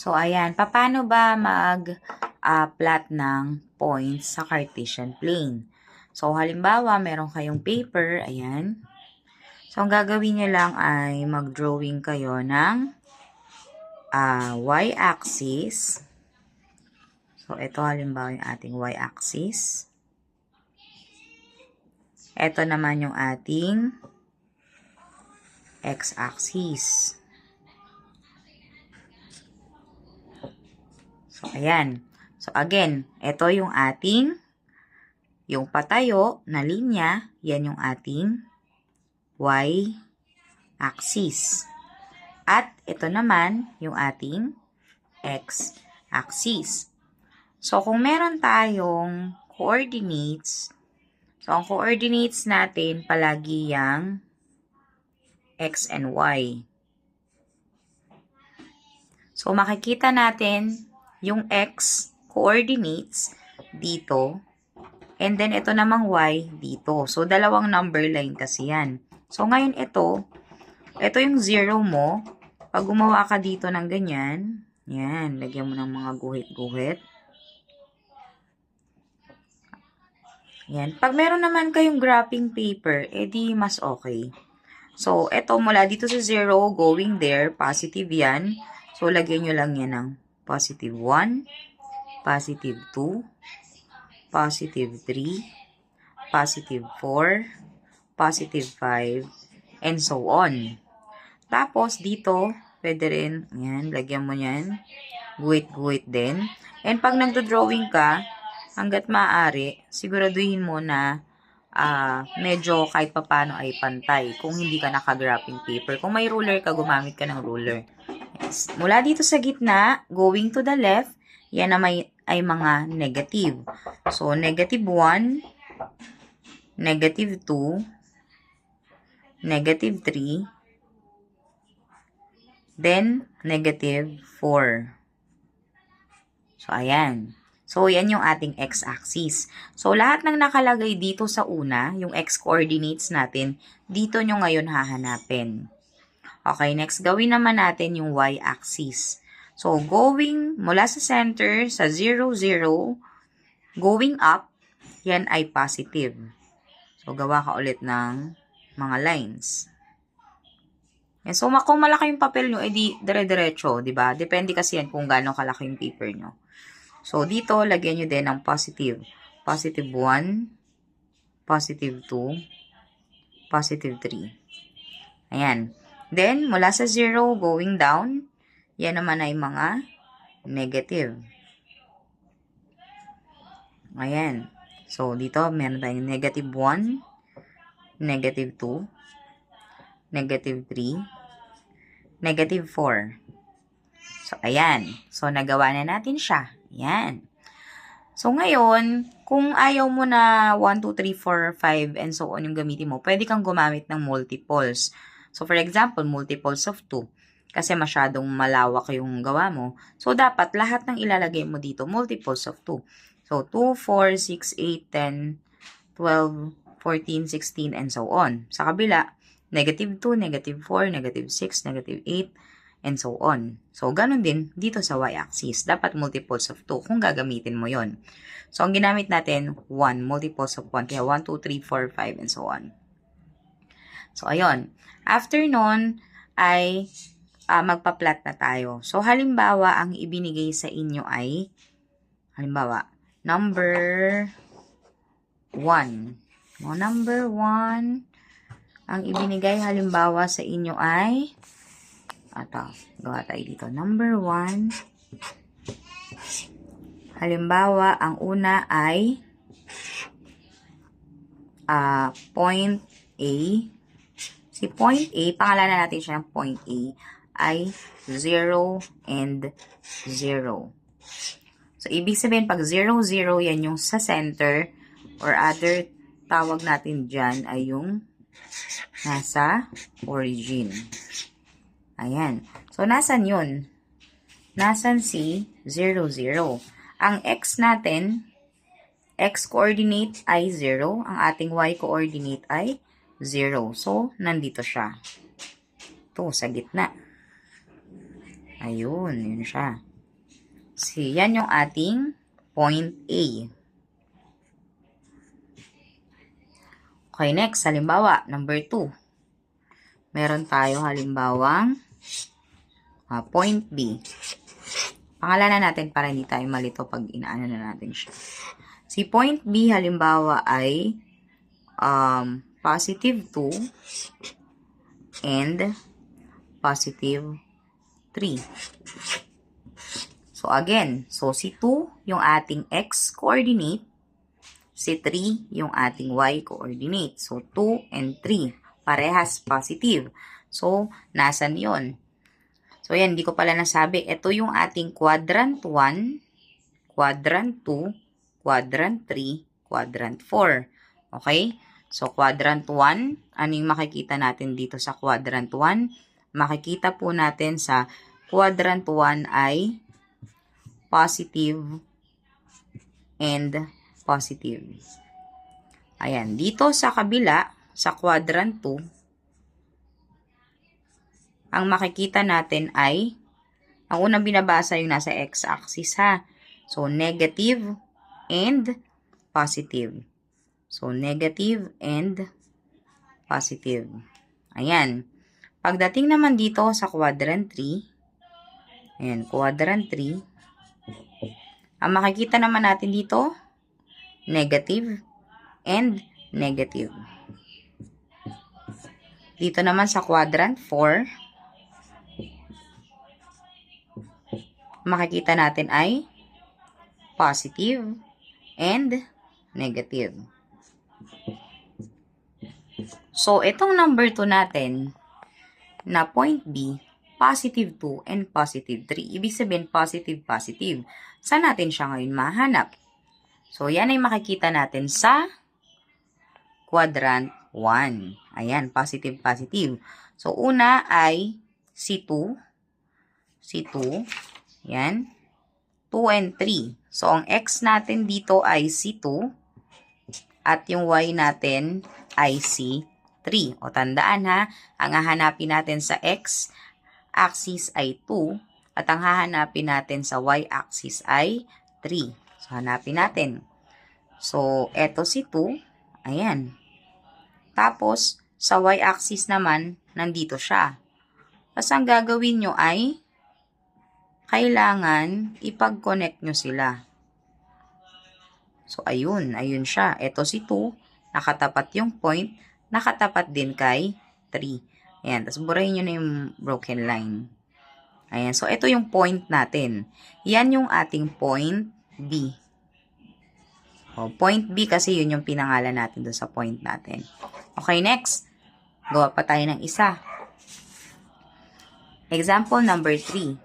So, ayan. Paano ba mag-plot ng points sa Cartesian plane? So, halimbawa, meron kayong paper. Ayan. So, ang gagawin nyo lang ay mag-drawing kayo ng y-axis. So, ito halimbawa yung ating y-axis. Ito naman yung ating x-axis. So, ayan. So, again, ito yung ating, yung patayo na linya, yan yung ating y-axis. At ito naman yung ating x-axis. So, kung meron tayong coordinates, so ang coordinates natin palagi yung x and y. So, makikita natin yung x coordinates dito, and then ito namang y dito. So, dalawang number line kasi yan. So, ngayon ito yung 0 mo. Pag gumawa ka dito ng ganyan, yan, lagyan mo ng mga guhit-guhit. Yan. Pag meron naman kayong graphing paper, edi mas okay. So, ito mula dito sa 0, going there, positive yan. So, lagyan nyo lang yan ng positive 1, positive 2, positive 3, positive 4, positive 5, and so on. Tapos, dito, pwede rin, yan, lagyan mo yan, guhit-guhit din. And pag nagdo-drawing ka, hanggat maaari, siguraduhin mo na medyo kahit papano ay pantay kung hindi ka naka-graphing paper. Kung may ruler ka, gumamit ka ng ruler. Yes. Mula dito sa gitna, going to the left, yan na ay mga negative. So, negative 1, negative 2, negative 3, then negative 4. So, ayan. So, yan yung ating x-axis. So, lahat ng nakalagay dito sa una, yung x-coordinates natin, dito nyo ngayon hahanapin. Okay, next, gawin naman natin yung y-axis. So, going mula sa center, sa 0, 0, going up, yan ay positive. So, gawa ka ulit ng mga lines. And so, kung malaki yung papel nyo, edi dire-diretso, diba? Depende kasi yan kung gaano kalaki yung paper nyo. So, dito, lagyan nyo din ng positive. Positive 1, positive 2, positive 3. Ayan. Then, mula sa 0, going down, yan naman ay mga negative. Ayan. So, dito, meron tayong negative 1, negative 2, negative 3, negative 4. So, ayan. So, nagawa na natin siya. Ayan. So, ngayon, kung ayaw mo na 1, 2, 3, 4, 5, and so on yung gamitin mo, pwede kang gumamit ng multiples. So, for example, multiples of 2. Kasi masyadong malawak yung gawa mo. So, dapat lahat ng ilalagay mo dito, multiples of 2. So, 2, 4, 6, 8, 10, 12, 14, 16, and so on. Sa kabila, negative 2, negative 4, negative 6, negative 8, and so on. So, ganun din dito sa y-axis. Dapat multiples of 2 kung gagamitin mo yon. So, ang ginamit natin, 1, multiples of 1. Kaya 1, 2, 3, 4, 5, and so on. So, ayun. After nun, ay magpa-plot na tayo. So, halimbawa, ang ibinigay sa inyo ay, halimbawa, number 1. O, number 1, ang ibinigay halimbawa sa inyo ay, gawa tayo dito. Number 1, halimbawa, ang una ay point A. Si point A, pangalanan natin siya ng point A, ay 0 and 0. So, ibig sabihin, pag 0, 0, yan yung sa center, or other tawag natin dyan ay yung nasa origin. Ayan. So, nasan yun? Nasan si 0, 0? Ang x natin, x coordinate ay 0. Ang ating y coordinate ay 0. So, nandito siya. Ito, sa gitna. Ayun, yun siya. Yan yung ating point A. Okay, next, halimbawa, number 2. Meron tayo halimbawang point B. Pangalanan natin para hindi tayo malito pag inaano na natin siya. Si point B, halimbawa, ay positive 2 and positive 3. So, again, si 2 yung ating x coordinate, si 3 yung ating y coordinate. So, 2 and 3, parehas positive. So, nasan yon? So, yan, hindi ko pala nasabi. Ito yung ating quadrant 1, quadrant 2, quadrant 3, quadrant 4. Okay? So, quadrant 1, ano yung makikita natin dito sa quadrant 1? Makikita po natin sa quadrant 1 ay positive and positive. Ayan, dito sa kabila, sa quadrant 2, ang makikita natin ay, ang unang binabasa yung nasa x-axis ha. So, negative and positive. So, negative and positive. Ayan. Pagdating naman dito sa quadrant 3, ayan, quadrant 3, ang makikita naman natin dito, negative and negative. Dito naman sa quadrant 4, makikita natin ay positive and negative. So, itong number 2 natin na point B, positive 2 and positive 3. Ibig sabihin, positive, positive. Saan natin siya ngayon mahanap? So, yan ay makikita natin sa quadrant 1. Ayan, positive, positive. So, una ay C2. C2. Yan. 2 and 3. So, ang x natin dito ay C2. At yung y natin ay C3. O, tandaan ha, ang hahanapin natin sa x-axis ay 2. At ang hahanapin natin sa y-axis ay 3. So, hanapin natin. So, eto si 2. Ayan. Tapos, sa y-axis naman, nandito siya. Tapos, ang gagawin nyo ay, kailangan ipag-connect nyo sila. So, ayun. Ayun siya. Eto si 2. Nakatapat yung point. Nakatapat din kay 3. Ayan. Tapos, burahin nyo na yung broken line. Ayan. So, ito yung point natin. Yan yung ating point B. O, point B kasi yun yung pinangalan natin doon sa point natin. Okay, next. Gawa pa tayo ng isa. Example number 3.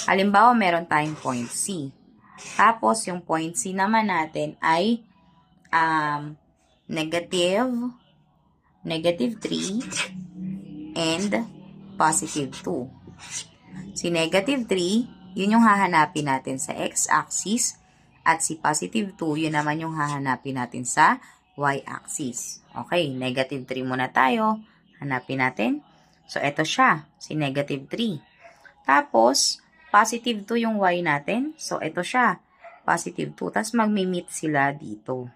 Halimbawa, meron tayong point C. Tapos, yung point C naman natin ay negative 3 and positive 2. Si negative 3, yun yung hahanapin natin sa x-axis. At si positive 2, yun naman yung hahanapin natin sa y-axis. Okay, negative 3 muna tayo. Hanapin natin. So, eto siya, si negative 3. Tapos, positive 2 yung y natin. So, eto siya, positive 2. Tapos, magmi-meet sila dito.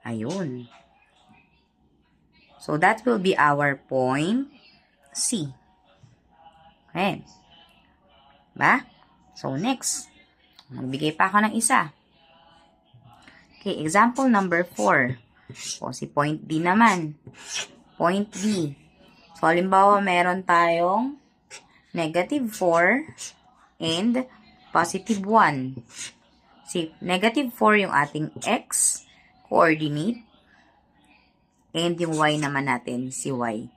Ayun. So, that will be our point C. Okay. Ba? So, next. Magbigay pa ako ng isa. Okay, example number 4. O, si point D naman. Point D. So, halimbawa, meron tayong negative 4 and positive 1. Si negative 4 yung ating x coordinate and yung y naman natin si y.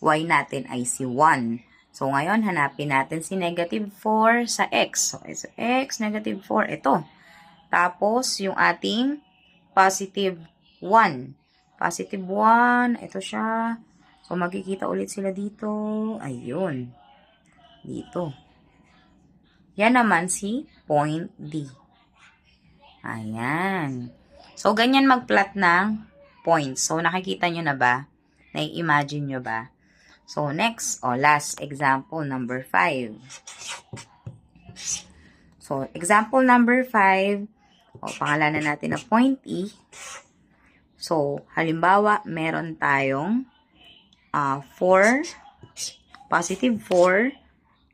Y natin ay si 1. So, ngayon, hanapin natin si negative 4 sa x. So, x, negative 4, ito. Tapos, yung ating positive 1. Positive 1, ito siya. So, magkikita ulit sila dito. Ayun. Dito. Yan naman si point D. Ayan. So, ganyan mag-plot ng points. So, nakikita nyo na ba? Nai-imagine nyo ba? So, next, last example, number 5. So, example number 5. O, pangalanan natin na point E. So, halimbawa, meron tayong 4, positive 4,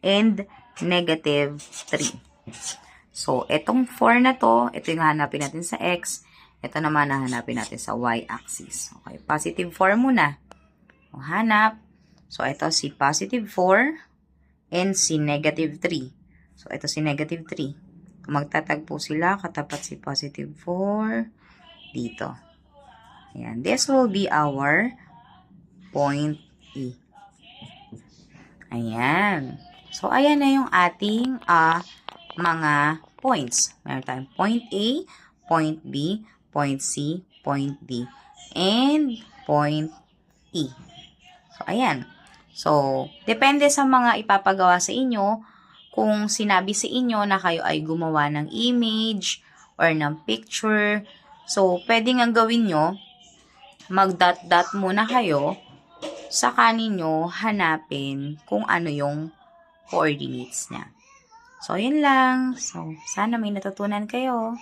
and negative 3. So, itong 4 na to, ito yung hanapin natin sa X. Ito naman hanapin natin sa Y-axis. Okay, positive 4 muna. O, hanap. So, ito si positive 4 and si negative 3. So, ito si negative 3. Kung magtatagpo sila, katapat si positive 4 dito. Ayan. This will be our point E. Ayan. So, ayan na yung ating mga points. Meron tayong point A, point B, point C, point D, and point E. So, ayan. So, depende sa mga ipapagawa sa inyo, kung sinabi sa inyo na kayo ay gumawa ng image or ng picture. So, pwede nga gawin nyo, mag-dot-dot muna kayo, saka ninyo hanapin kung ano yung coordinates niya. So, yun lang. So, sana may natutunan kayo.